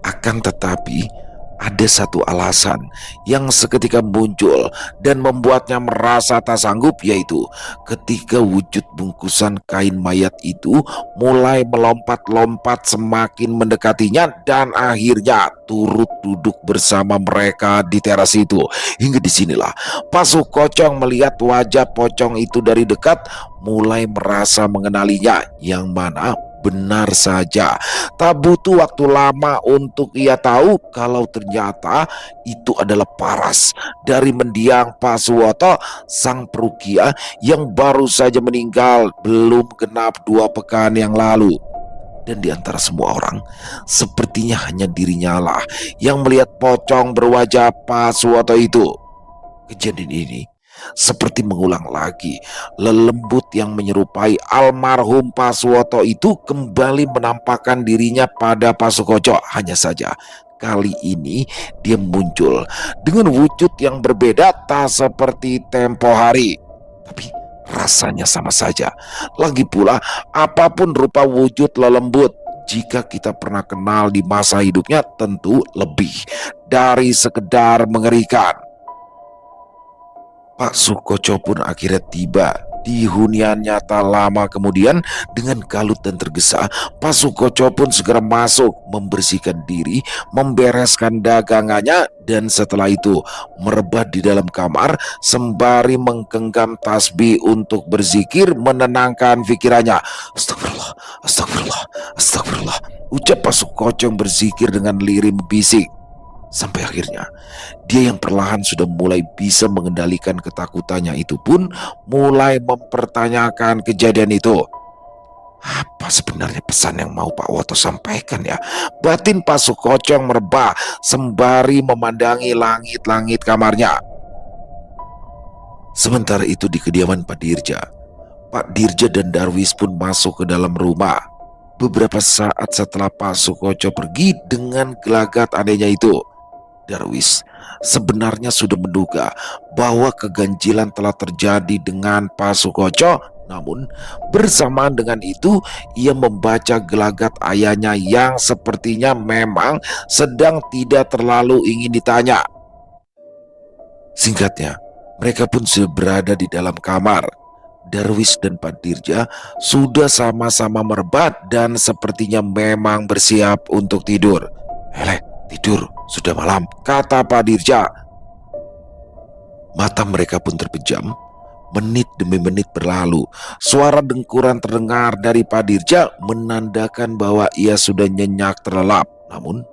Speaker 1: Akan tetapi ada satu alasan yang seketika muncul dan membuatnya merasa tak sanggup, yaitu ketika wujud bungkusan kain mayat itu mulai melompat-lompat semakin mendekatinya dan akhirnya turut duduk bersama mereka di teras itu. Hingga disinilah Pak Sukocong melihat wajah pocong itu dari dekat, mulai merasa mengenalinya, yang mana benar saja tak butuh waktu lama untuk ia tahu kalau ternyata itu adalah paras dari mendiang Pak Suwoto, sang perukia yang baru saja meninggal belum genap 2 pekan yang lalu. Dan di antara semua orang, sepertinya hanya dirinya lah yang melihat pocong berwajah Pak Suwoto itu. Kejadian ini seperti mengulang lagi. Lelembut yang menyerupai almarhum Pak Suwoto itu kembali menampakkan dirinya pada Pak Sukoco. Hanya saja kali ini dia muncul dengan wujud yang berbeda, tak seperti tempo hari. Tapi rasanya sama saja. Lagi pula, apapun rupa wujud lelembut, jika kita pernah kenal di masa hidupnya, tentu lebih dari sekedar mengerikan. Pak Sukoco pun akhirnya tiba di huniannya tak lama kemudian. Dengan kalut dan tergesa, Pak Sukoco pun segera masuk, membersihkan diri, membereskan dagangannya, dan setelah itu merebah di dalam kamar sembari menggenggam tasbih untuk berzikir menenangkan pikirannya. "Astagfirullah, astagfirullah, astagfirullah," ucap Pak Sukoco berzikir dengan lirih membisik. Sampai akhirnya dia yang perlahan sudah mulai bisa mengendalikan ketakutannya itu pun mulai mempertanyakan kejadian itu. Apa sebenarnya pesan yang mau Pak Woto sampaikan ya? Batin Pak Sukoco yang merebah sembari memandangi langit-langit kamarnya. Sementara itu di kediaman Pak Dirja, Pak Dirja dan Darwis pun masuk ke dalam rumah. Beberapa saat setelah Pak Sukoco pergi dengan gelagat anehnya itu, Darwis sebenarnya sudah menduga bahwa keganjilan telah terjadi dengan Pak Sukoco. Namun bersamaan dengan itu ia membaca gelagat ayahnya yang sepertinya memang sedang tidak terlalu ingin ditanya. Singkatnya, mereka pun sudah berada di dalam kamar. Darwis dan Pak Dirja sudah sama-sama merebat dan sepertinya memang bersiap untuk tidur. "Hele, tidur, sudah malam," kata Pak Dirja. Mata mereka pun terpejam. Menit demi menit berlalu. Suara dengkuran terdengar dari Pak Dirja menandakan bahwa ia sudah nyenyak terlelap. Namun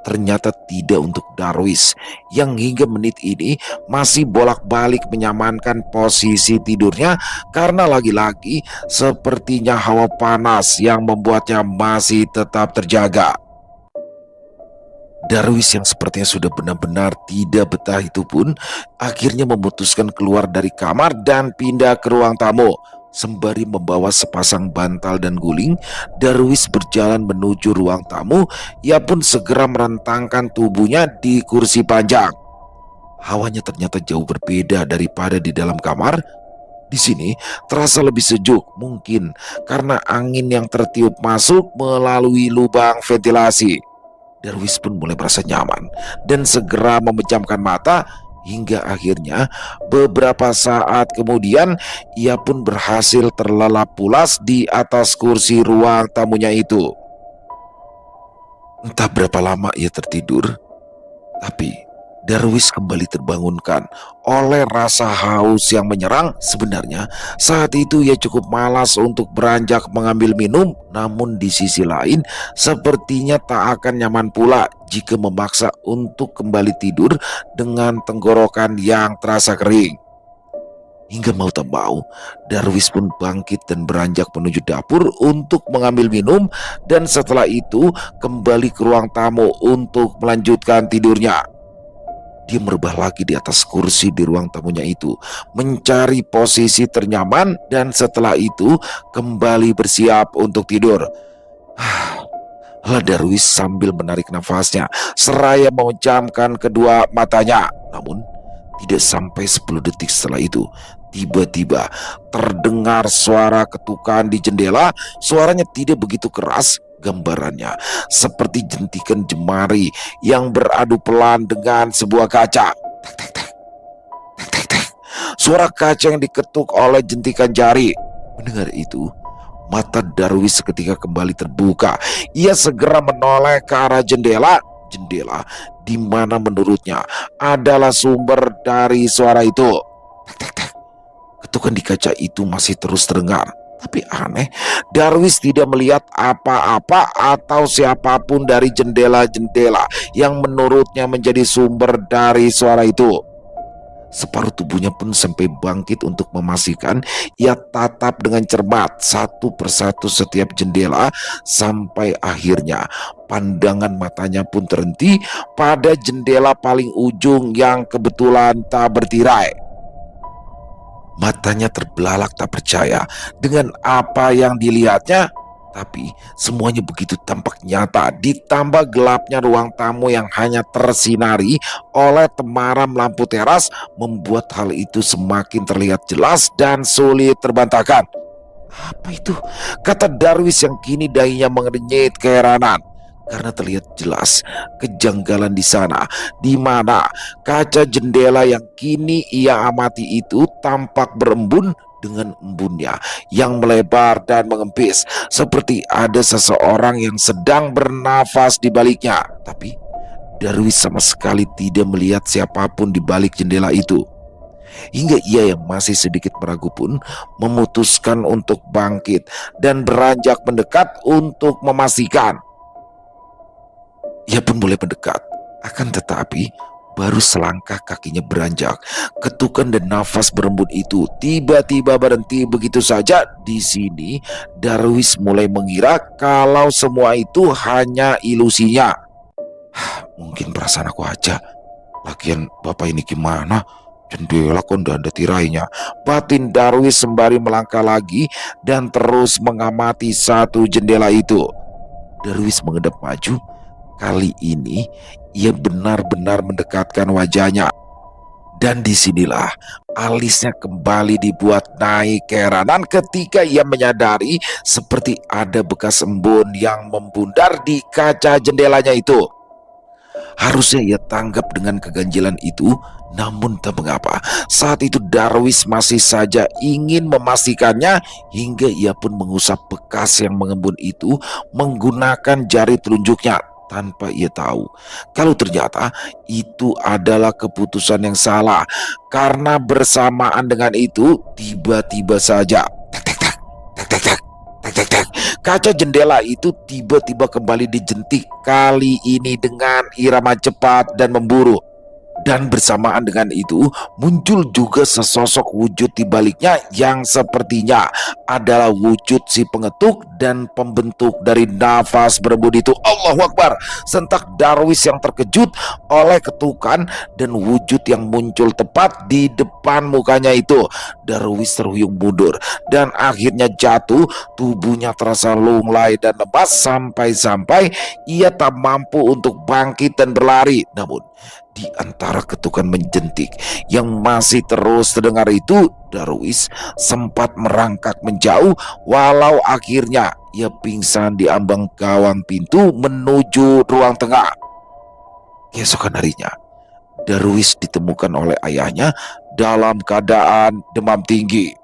Speaker 1: ternyata tidak untuk Darwis, yang hingga menit ini masih bolak-balik menyamankan posisi tidurnya karena lagi-lagi sepertinya hawa panas yang membuatnya masih tetap terjaga. Darwis yang sepertinya sudah benar-benar tidak betah itu pun akhirnya memutuskan keluar dari kamar dan pindah ke ruang tamu. Sembari membawa sepasang bantal dan guling, Darwis berjalan menuju ruang tamu. Ia pun segera merentangkan tubuhnya di kursi panjang. Hawanya ternyata jauh berbeda daripada di dalam kamar. Di sini terasa lebih sejuk, mungkin karena angin yang tertiup masuk melalui lubang ventilasi. Darwis pun mulai merasa nyaman dan segera memejamkan mata hingga akhirnya beberapa saat kemudian ia pun berhasil terlelap pulas di atas kursi ruang tamunya itu. Entah berapa lama ia tertidur, tapi Darwis kembali terbangunkan oleh rasa haus yang menyerang. Sebenarnya saat itu ia cukup malas untuk beranjak mengambil minum, namun di sisi lain sepertinya tak akan nyaman pula jika memaksa untuk kembali tidur dengan tenggorokan yang terasa kering. Hingga mau tak mau, Darwis pun bangkit dan beranjak menuju dapur untuk mengambil minum, dan setelah itu kembali ke ruang tamu untuk melanjutkan tidurnya. Dia merebah lagi di atas kursi di ruang tamunya itu, mencari posisi ternyaman, dan setelah itu kembali bersiap untuk tidur. Darwis sambil menarik nafasnya, seraya memejamkan kedua matanya. Namun, tidak sampai 10 detik setelah itu, tiba-tiba terdengar suara ketukan di jendela. Suaranya tidak begitu keras, gambarannya seperti jentikan jemari yang beradu pelan dengan sebuah kaca. Tek, tek, tek, tek, tek, tek. Suara kaca yang diketuk oleh jentikan jari. Mendengar itu, mata Darwis seketika kembali terbuka. Ia segera menoleh ke arah jendela di mana menurutnya adalah sumber dari suara itu. Tek, tek, tek. Ketukan di kaca itu masih terus terdengar. Tapi aneh, Darwis tidak melihat apa-apa atau siapapun dari jendela-jendela yang menurutnya menjadi sumber dari suara itu. Separuh tubuhnya pun sampai bangkit untuk memastikan. Ia tatap dengan cermat satu persatu setiap jendela sampai akhirnya pandangan matanya pun terhenti pada jendela paling ujung yang kebetulan tak bertirai. Matanya terbelalak tak percaya dengan apa yang dilihatnya, tapi semuanya begitu tampak nyata. Ditambah gelapnya ruang tamu yang hanya tersinari oleh temaram lampu teras membuat hal itu semakin terlihat jelas dan sulit terbantahkan. Apa itu? Kata Darwis yang kini dahinya mengernyit keheranan. Karena terlihat jelas kejanggalan di sana, di mana kaca jendela yang kini ia amati itu tampak berembun dengan embunnya yang melebar dan mengempis, seperti ada seseorang yang sedang bernafas di baliknya. Tapi Darwis sama sekali tidak melihat siapapun di balik jendela itu. Hingga ia yang masih sedikit meragu pun memutuskan untuk bangkit dan beranjak mendekat untuk memastikan. Ia pun mulai mendekat, akan tetapi baru selangkah kakinya beranjak, ketukan dan nafas berembun itu tiba-tiba berhenti begitu saja. Di sini Darwis mulai mengira kalau semua itu hanya ilusinya. Mungkin perasaan aku aja. Lagian bapak ini gimana? Jendela kok ndak ada tirainya. Batin Darwis sembari melangkah lagi dan terus mengamati satu jendela itu. Darwis menghadap maju. Kali ini ia benar-benar mendekatkan wajahnya. Dan disinilah alisnya kembali dibuat naik keheranan ketika ia menyadari seperti ada bekas embun yang membundar di kaca jendelanya itu. Harusnya ia tanggap dengan keganjilan itu, namun tak mengapa. Saat itu Darwis masih saja ingin memastikannya hingga ia pun mengusap bekas yang mengembun itu menggunakan jari telunjuknya. Tanpa ia tahu kalau ternyata itu adalah keputusan yang salah. Karena bersamaan dengan itu tiba-tiba saja tek tek tek tek tek tek tek tek tek, kaca jendela itu tiba-tiba kembali dijentik, kali ini dengan irama cepat dan memburu. Dan bersamaan dengan itu muncul juga sesosok wujud di baliknya yang sepertinya adalah wujud si pengetuk dan pembentuk dari nafas berebut itu. Allahu Akbar! Sentak Darwis yang terkejut oleh ketukan dan wujud yang muncul tepat di depan mukanya itu. Darwis terhuyung mundur dan akhirnya jatuh. Tubuhnya terasa lunglai dan lemas sampai-sampai ia tak mampu untuk bangkit dan berlari. Namun di antara ketukan menjentik yang masih terus terdengar itu, Darwis sempat merangkak menjauh walau akhirnya ia pingsan di ambang gawang pintu menuju ruang tengah. Keesokan harinya, Darwis ditemukan oleh ayahnya dalam keadaan demam tinggi.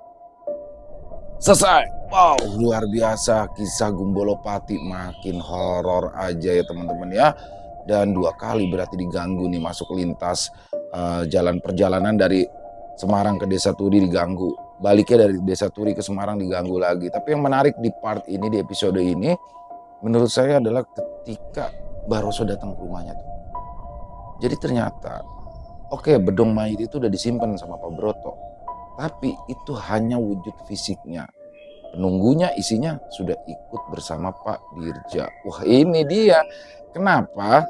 Speaker 1: Selesai. Wow, luar biasa kisah Gumbolopati, makin horor aja ya teman-teman ya. Dan 2 kali berarti diganggu nih, masuk lintas jalan perjalanan dari Semarang ke Desa Turi diganggu, baliknya dari Desa Turi ke Semarang diganggu lagi. Tapi yang menarik di part ini, di episode ini, menurut saya adalah ketika Baroso datang ke rumahnya tuh. Jadi ternyata oke, bedong mayit itu udah disimpan sama Pak Broto, tapi itu hanya wujud fisiknya. Penunggunya isinya sudah ikut bersama Pak Dirja. Wah, ini dia kenapa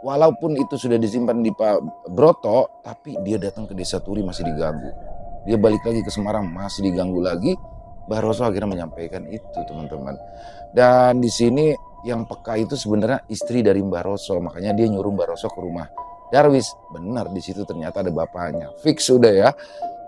Speaker 1: walaupun itu sudah disimpan di Pak Broto, tapi dia datang ke Desa Turi masih diganggu. Dia balik lagi ke Semarang masih diganggu lagi. Baroso akhirnya menyampaikan itu, teman-teman. Dan di sini yang peka itu sebenarnya istri dari Baroso, makanya dia nyuruh Baroso ke rumah Darwis. Benar, di situ ternyata ada bapaknya. Fix sudah ya.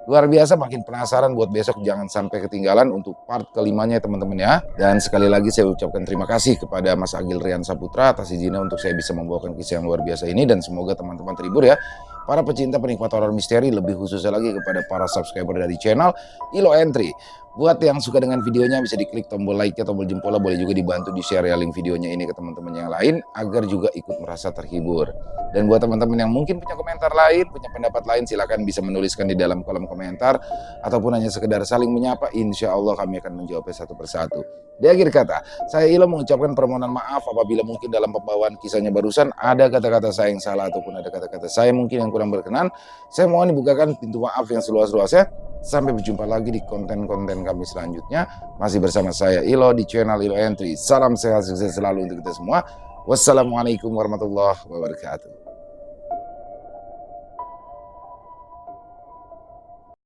Speaker 1: Luar biasa, makin penasaran buat besok, jangan sampai ketinggalan untuk part kelimanya teman-teman ya. Dan sekali lagi saya ucapkan terima kasih kepada Mas Agil Rian Saputra atas izinnya untuk saya bisa membawakan kisah yang luar biasa ini. Dan semoga teman-teman terhibur ya. Para pecinta penikmat horor misteri, lebih khususnya lagi kepada para subscriber dari channel Ilo Entry. Buat yang suka dengan videonya bisa diklik tombol like-nya, tombol jempolnya, boleh juga dibantu di-share ya link videonya ini ke teman-teman yang lain agar juga ikut merasa terhibur. Dan buat teman-teman yang mungkin punya komentar lain, punya pendapat lain, silakan bisa menuliskan di dalam kolom komentar ataupun hanya sekedar saling menyapa. Insya Allah kami akan menjawabnya satu persatu. Di akhir kata, saya Ilo mengucapkan permohonan maaf apabila mungkin dalam pembawaan kisahnya barusan ada kata-kata saya yang salah ataupun ada kata-kata saya mungkin yang kurang berkenan. Saya mohon dibukakan pintu maaf yang seluas-luasnya. Sampai berjumpa lagi di konten-konten kami selanjutnya. Masih bersama saya Ilo di channel Ilo Entry. Salam sehat, sukses selalu untuk kita semua. Wassalamualaikum warahmatullahi wabarakatuh.